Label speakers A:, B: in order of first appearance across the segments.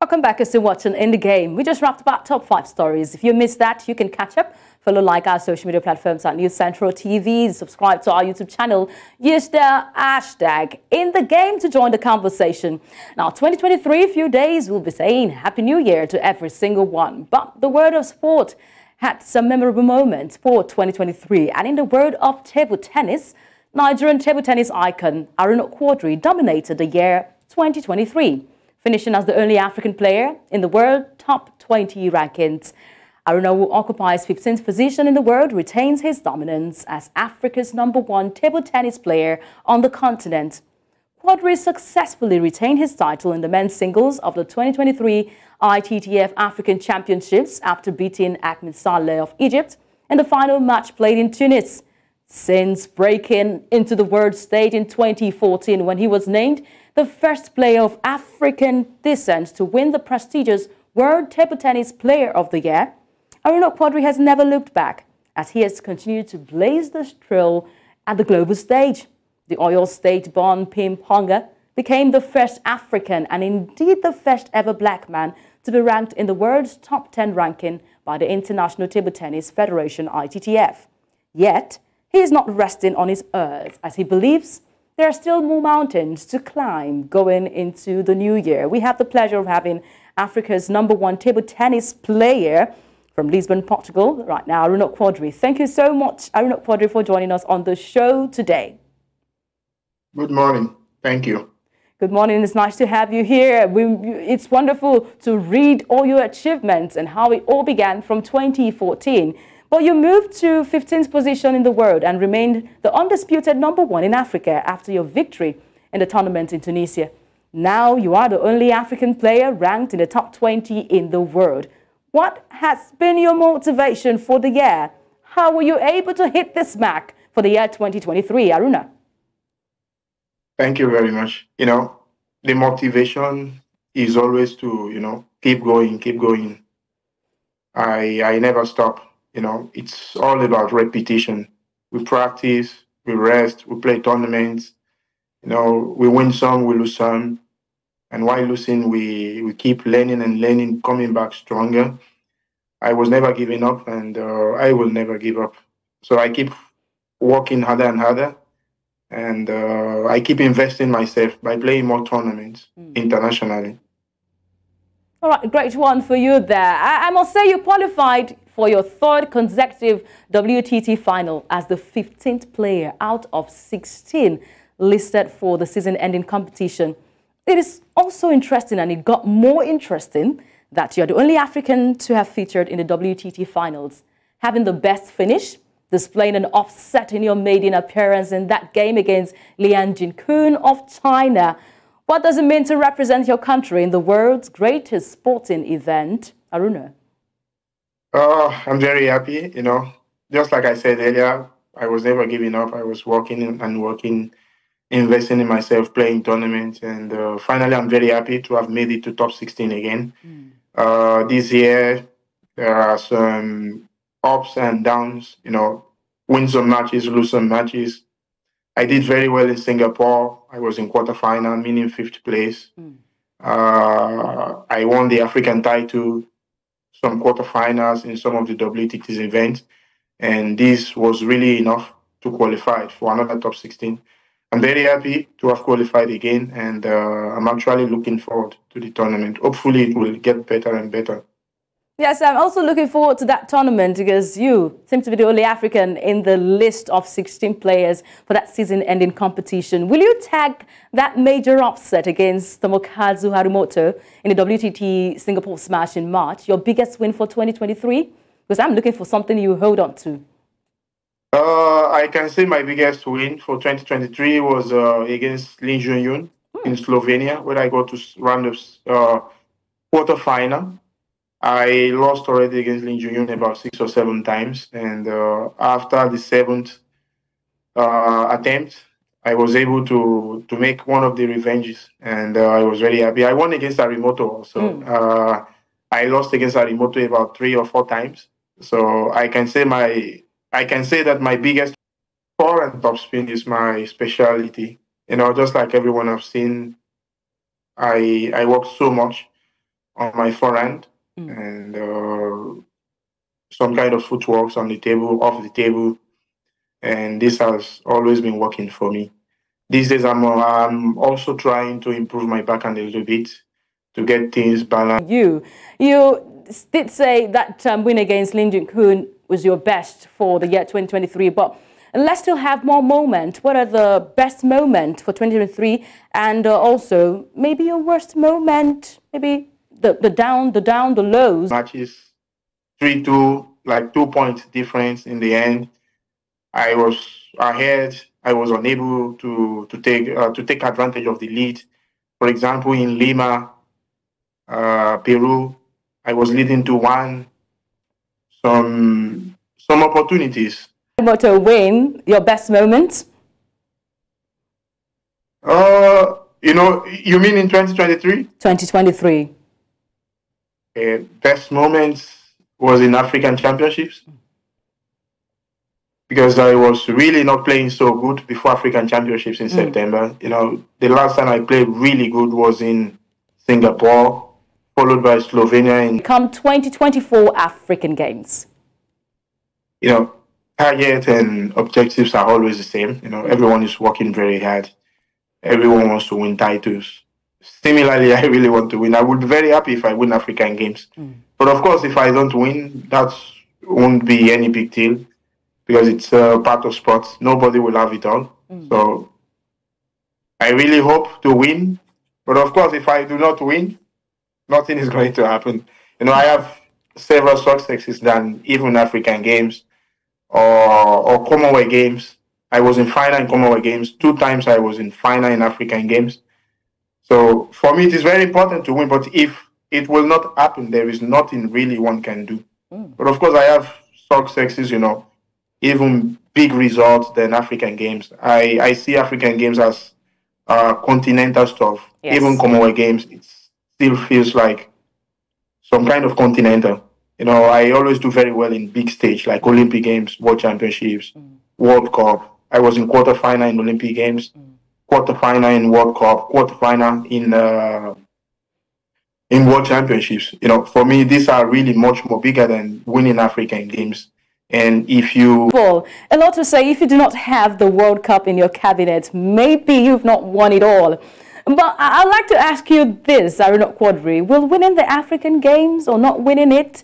A: Welcome back. You're still watching In the Game. We just wrapped about top 5 stories. If you missed that, you can catch up. Follow like our social media platforms at News Central TV. Subscribe to our YouTube channel. Use the hashtag In the Game to join the conversation. Now, 2023, a few days, we'll be saying Happy New Year to every single one. But the world of sport had some memorable moments for 2023. And in the world of table tennis, Nigerian table tennis icon Aruna Quadri dominated the year 2023. Finishing as the only African player in the world top 20 rankings. Aruna, who occupies 15th position in the world, retains his dominance as Africa's #1 table tennis player on the continent. Quadri successfully retained his title in the men's singles of the 2023 ITTF African Championships after beating Ahmed Saleh of Egypt in the final match played in Tunis. Since breaking into the world stage in 2014 when he was named the first player of African descent to win the prestigious World Table Tennis Player of the Year, Aruna Quadri has never looked back as he has continued to blaze the trail at the global stage. The Oyo State-born ping-ponger became the first African and indeed the first ever black man to be ranked in the world's top 10 ranking by the International Table Tennis Federation ITTF. Yet, he is not resting on his earth as he believes there are still more mountains to climb going into the new year. We have the pleasure of having Africa's #1 table tennis player from Lisbon, Portugal, right now, Aruna Quadri. Thank you so much, Aruna Quadri, for joining us on the show today.
B: Good morning. Thank you.
A: Good morning. It's nice to have you here. It's wonderful to read all your achievements and how it all began from 2014. But you moved to 15th position in the world and remained the undisputed #1 in Africa after your victory in the tournament in Tunisia. Now you are the only African player ranked in the top 20 in the world. What has been your motivation for the year? How were you able to hit this mark for the year 2023, Aruna?
B: Thank you very much. The motivation is always to, keep going, keep going. I never stop. It's all about repetition. We practice, we rest, we play tournaments. We win some, we lose some. And while losing, we keep learning and learning, coming back stronger. I was never giving up, and I will never give up. So I keep working harder and harder. And I keep investing myself by playing more tournaments internationally.
A: All right, great one for you there. I must say you qualified for your 3rd consecutive WTT final as the 15th player out of 16 listed for the season-ending competition. It is also interesting, and it got more interesting, that you're the only African to have featured in the WTT finals, having the best finish, displaying an upset in your maiden appearance in that game against Lian Jinkun of China. What does it mean to represent your country in the world's greatest sporting event, Aruna?
B: I'm very happy. Just like I said earlier, I was never giving up. I was working and working, investing in myself, playing tournaments. And finally, I'm very happy to have made it to top 16 again. This year, there are some ups and downs, win some matches, lose some matches. I did very well in Singapore. I was in quarterfinal, meaning 5th place. I won the African title, some quarterfinals in some of the WTT's events. And this was really enough to qualify for another top 16. I'm very happy to have qualified again, and I'm actually looking forward to the tournament. Hopefully it will get better and better.
A: Yes, I'm also looking forward to that tournament because you seem to be the only African in the list of 16 players for that season-ending competition. Will you tag that major upset against Tomokazu Harimoto in the WTT Singapore Smash in March, your biggest win for 2023? Because I'm looking for something you hold on to.
B: I can say my biggest win for 2023 was against Lin Junjun in Slovenia, where I got to round of quarterfinal. I lost already against Lin Junjun about 6 or 7 times, and after the 7th attempt, I was able to make one of the revenges, and I was very happy. I won against Arimoto also. I lost against Arimoto about 3 or 4 times, so I can say that my biggest forehand topspin is my specialty. Just like everyone I've seen, I work so much on my forehand and some kind of footworks on the table, off the table. And this has always been working for me. These days, I'm also trying to improve my backhand a little bit to get things balanced.
A: You did say that win against Lin Jun-kun was your best for the year 2023, but let's still have more moments. What are the best moments for 2023, and also maybe your worst moment, maybe the down, the lows?
B: Matches 3-2, like 2 points difference in the end. I was ahead. I was unable to take advantage of the lead. For example, in Lima, Peru, I was leading to 1. Some opportunities.
A: About to win, your best moments?
B: You mean in 2023?
A: 2023.
B: Best moments was in African Championships, because I was really not playing so good before African Championships in September. The last time I played really good was in Singapore, followed by Slovenia.
A: Come 2024 African Games.
B: Target and objectives are always the same. Everyone is working very hard. Everyone wants to win titles. Similarly, I really want to win. I would be very happy if I win African Games. But of course, if I don't win, that won't be any big deal, because it's part of sports. Nobody will have it all. So I really hope to win. But of course, if I do not win, nothing is going to happen. I have several successes than even African Games or Commonwealth Games. I was in final in Commonwealth Games. 2 times I was in final in African Games. So for me, it is very important to win. But if it will not happen, there is nothing really one can do. But of course, I have successes, even big results than African Games. I see African Games as continental stuff. Yes. Even Commonwealth Games, it still feels like some kind of continental. I always do very well in big stage, like Olympic Games, World Championships, World Cup. I was in quarterfinal in Olympic Games, quarterfinal in World Cup, quarterfinal in World Championships. For me, these are really much more bigger than winning African Games. And if you...
A: Well, a lot to say, if you do not have the World Cup in your cabinet, maybe you've not won it all. But I'd like to ask you this, Aruna Quadri. Will winning the African Games or not winning it,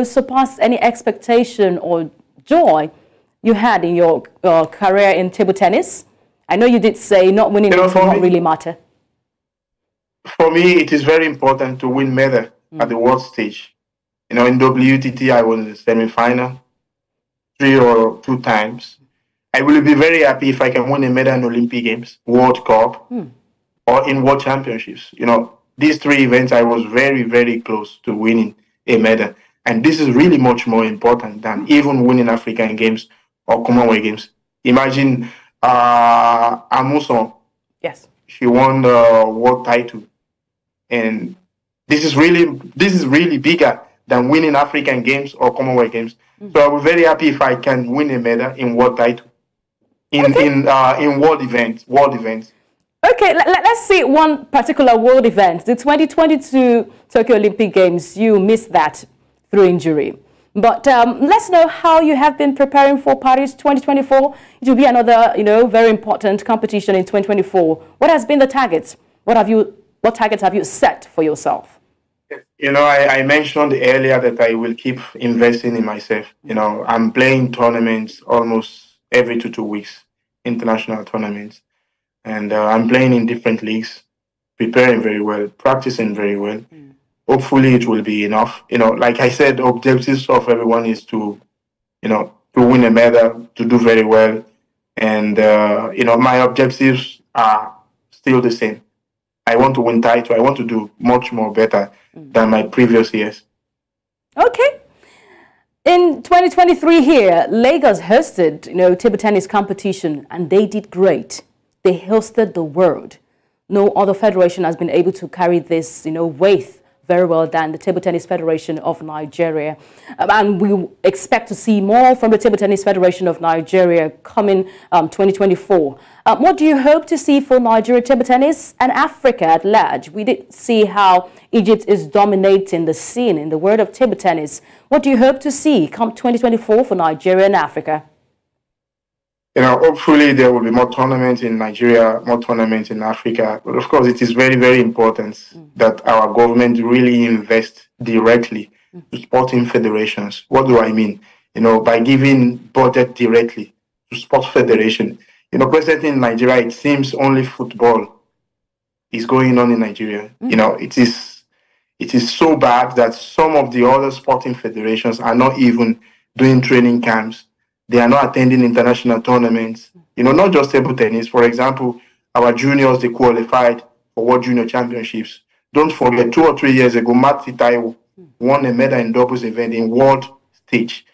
A: surpass any expectation or joy you had in your career in table tennis? I know you did say not winning it does not really matter.
B: For me, it is very important to win medal at the world stage. In WTT, I was in the semi-final 3 or 2 times. I will be very happy if I can win a medal in Olympic Games, World Cup, or in World Championships. These 3 events, I was very, very close to winning a medal. And this is really much more important than even winning African Games or Commonwealth Games. Imagine Amuson. Yes. She won the world title. And this is really bigger than winning African Games or Commonwealth Games. So I was very happy if I can win a medal in world title, in world events.
A: Okay, let's see one particular world event. The 2022 Tokyo Olympic Games, you missed that through injury. But let's know how you have been preparing for Paris 2024. It will be another, very important competition in 2024. What has been the targets? What targets have you set for yourself?
B: I mentioned earlier that I will keep investing in myself. I'm playing tournaments almost every 2 weeks, international tournaments. And I'm playing in different leagues, preparing very well, practicing very well. Hopefully it will be enough. Like I said, objectives of everyone is to win a medal, to do very well. And, my objectives are still the same. I want to win title. I want to do much more better than my previous years.
A: Okay. In 2023 here, Lagos hosted, table tennis competition, and they did great. They hosted the world. No other federation has been able to carry this, weight very well than the Table Tennis Federation of Nigeria. And we expect to see more from the Table Tennis Federation of Nigeria coming 2024. What do you hope to see for Nigeria table tennis and Africa at large? We did see how Egypt is dominating the scene in the world of table tennis. What do you hope to see come 2024 for Nigeria and Africa?
B: Hopefully there will be more tournaments in Nigeria, more tournaments in Africa. But of course, it is very, very important that our government really invest directly to sporting federations. What do I mean? By giving budget directly to sports federation. Presently in Nigeria, it seems only football is going on in Nigeria. It is so bad that some of the other sporting federations are not even doing training camps. They are not attending international tournaments. Not just table tennis. For example, our juniors, they qualified for World Junior Championships. Don't forget, 2 or 3 years ago, Matthew Taiwo won a medal in doubles event in world stage.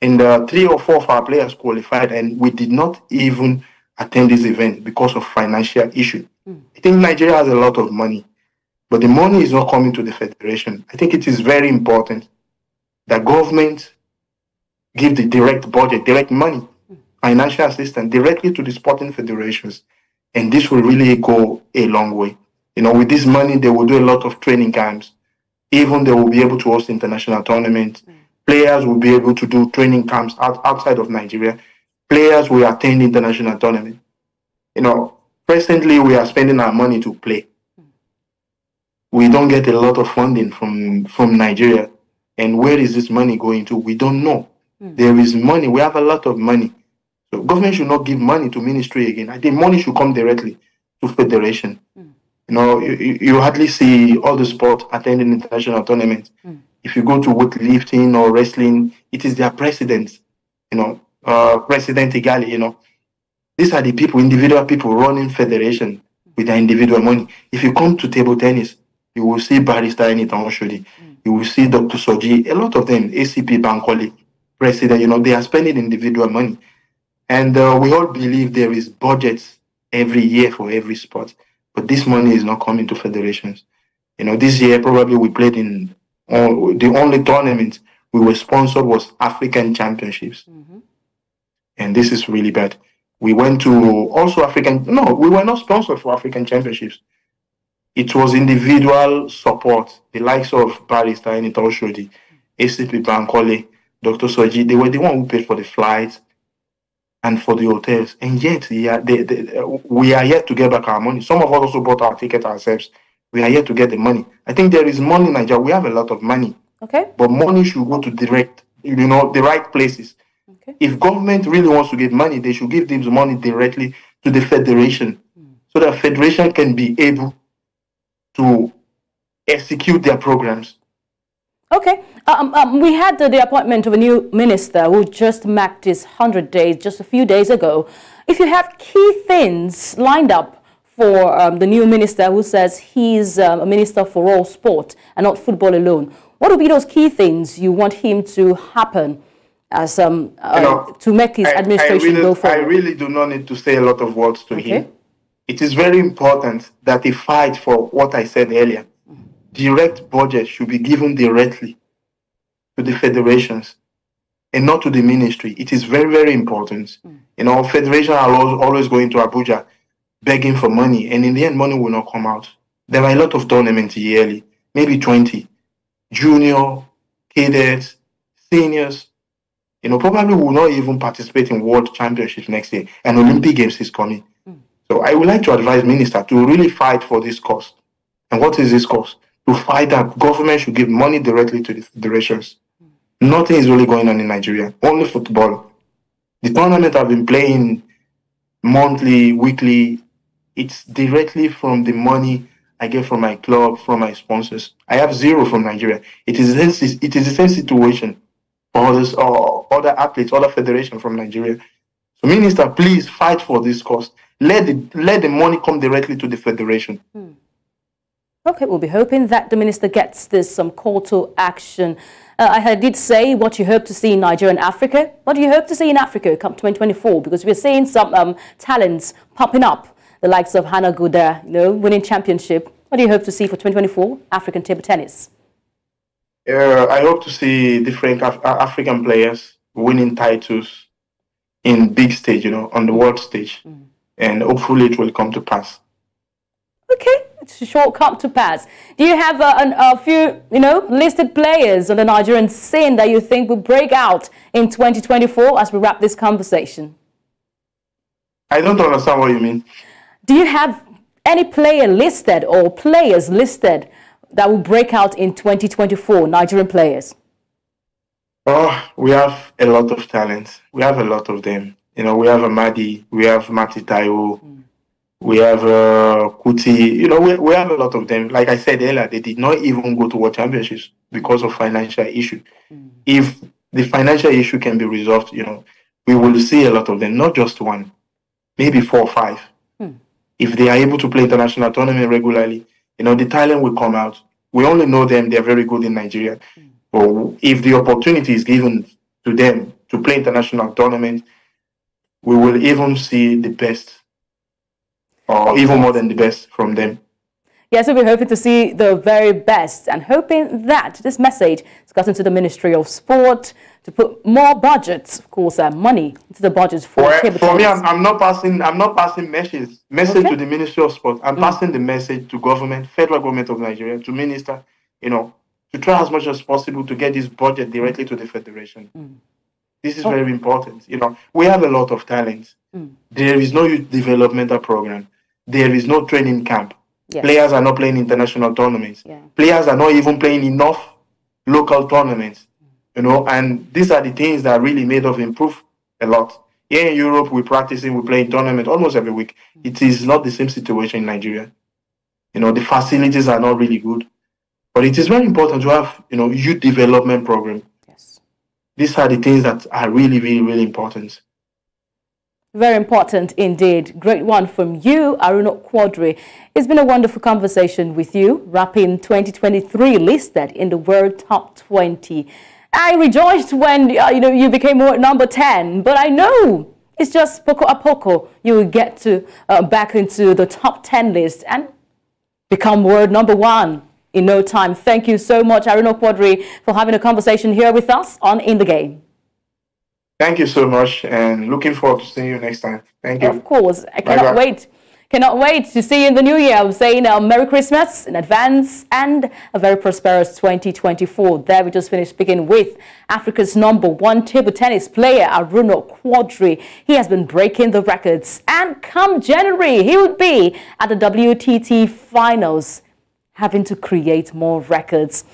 B: And 3 or 4 of our players qualified, and we did not even attend this event because of financial issue. I think Nigeria has a lot of money, but the money is not coming to the federation. I think it is very important that government give the direct budget, direct money, financial assistance directly to the sporting federations. And this will really go a long way. With this money, they will do a lot of training camps. Even they will be able to host international tournaments. Players will be able to do training camps outside of Nigeria. Players will attend international tournaments. Presently we are spending our money to play. We don't get a lot of funding from Nigeria. And where is this money going to? We don't know. There is money. We have a lot of money. So government should not give money to ministry again. I think money should come directly to federation. You hardly see all the sport attending international tournaments. If you go to weightlifting or wrestling, it is their presidents, President Igali, These are the people, individual people running federation with their individual money. If you come to table tennis, you will see Barrister Enitan Oshodi. You will see Dr. Soji, a lot of them, ACP Bankole, president, they are spending individual money. And we all believe there is budgets every year for every sport. But this money is not coming to federations. This year probably we played in the only tournament we were sponsored was African Championships. And this is really bad. We went to also we were not sponsored for African Championships. It was individual support, the likes of Barrister Enitan Oshodi, ACP Bankole, Dr. Soji. They were the one who paid for the flights and for the hotels. And yet, we are yet to get back our money. Some of us also bought our ticket ourselves. We are yet to get the money. I think there is money in Nigeria. We have a lot of money. Okay. But money should go to the right places. Okay. If government really wants to get money, they should give this money directly to the federation so that federation can be able to execute their programs.
A: Okay. We had the appointment of a new minister who just marked his 100 days just a few days ago. If you have key things lined up for the new minister who says he's a minister for all sport and not football alone, what would be those key things you want him to happen as to make his administration go forward?
B: I really do not need to say a lot of words to him. It is very important that he fight for what I said earlier. Direct budget should be given directly to the federations and not to the ministry. It is very, very important. Federations are always going to Abuja begging for money, and in the end, money will not come out. There are a lot of tournaments yearly, maybe 20. Junior, cadets, seniors, probably will not even participate in World Championships next year, and Olympic Games is coming. So I would like to advise minister to really fight for this cause. And what is this cause? To fight that government should give money directly to the federations. Nothing is really going on in Nigeria, only football. The tournament I've been playing monthly, weekly, it's directly from the money I get from my club, from my sponsors. I have zero from Nigeria. It is the same situation for others, or other athletes, other federations from Nigeria. So minister, please fight for this cause. Let the money come directly to the federation.
A: Okay, we'll be hoping that the minister gets this call to action. I did say what you hope to see in Nigeria and Africa. What do you hope to see in Africa come 2024? Because we're seeing some talents popping up, the likes of Hannah Guda, winning championship. What do you hope to see for 2024 African table tennis?
B: I hope to see different African players winning titles in big stage, on the world stage. And hopefully it will come to pass.
A: Okay, it's a short come to pass. Do you have a few, listed players on the Nigerian scene that you think will break out in 2024 as we wrap this conversation?
B: I don't understand what you mean.
A: Do you have any player listed or players listed that will break out in 2024, Nigerian players?
B: Oh, we have a lot of talent. We have a lot of them. We have Amadi, we have Mati Taiwo, we have Kuti. We have a lot of them. Like I said earlier, they did not even go to World Championships because of financial issue. If the financial issue can be resolved, we will see a lot of them, not just one, maybe 4 or 5. If they are able to play international tournament regularly, the talent will come out. We only know them, they're very good in Nigeria. But if the opportunity is given to them to play international tournament, we will even see the best, or even more than the best from them.
A: Yes, so we're hoping to see the very best and hoping that this message has gotten to the Ministry of Sport to put more budgets, of course, money into the budgets for table
B: For me,
A: tennis.
B: I'm not passing message to the Ministry of Sport. I'm passing the message to government, federal government of Nigeria, to minister, to try as much as possible to get this budget directly to the federation. This is very important. We have a lot of talent. There is no youth developmental program. There is no training camp.
A: Yes.
B: Players are not playing international tournaments. Players are not even playing enough local tournaments. And these are the things that really made us improve a lot. Here in Europe, we're practicing, we're playing tournament almost every week. It is not the same situation in Nigeria. The facilities are not really good. But it is very important to have, youth development program.
A: Yes.
B: These are the things that are really, really, really important.
A: Very important indeed. Great one from you, Aruna Quadri. It's been a wonderful conversation with you, wrapping 2023 listed in the World Top 20. I rejoiced when you became number 10, but I know it's just poco a poco you will get to back into the top 10 list and become world number 1 in no time. Thank you so much, Aruna Quadri, for having a conversation here with us on In the Game.
B: Thank you so much, and looking forward to seeing you next time. Thank you.
A: Of course. I cannot wait. Cannot wait to see you in the new year. I'm saying Merry Christmas in advance and a very prosperous 2024. There we just finished speaking with Africa's #1 table tennis player, Aruna Quadri. He has been breaking the records. And come January, he will be at the WTT finals, having to create more records.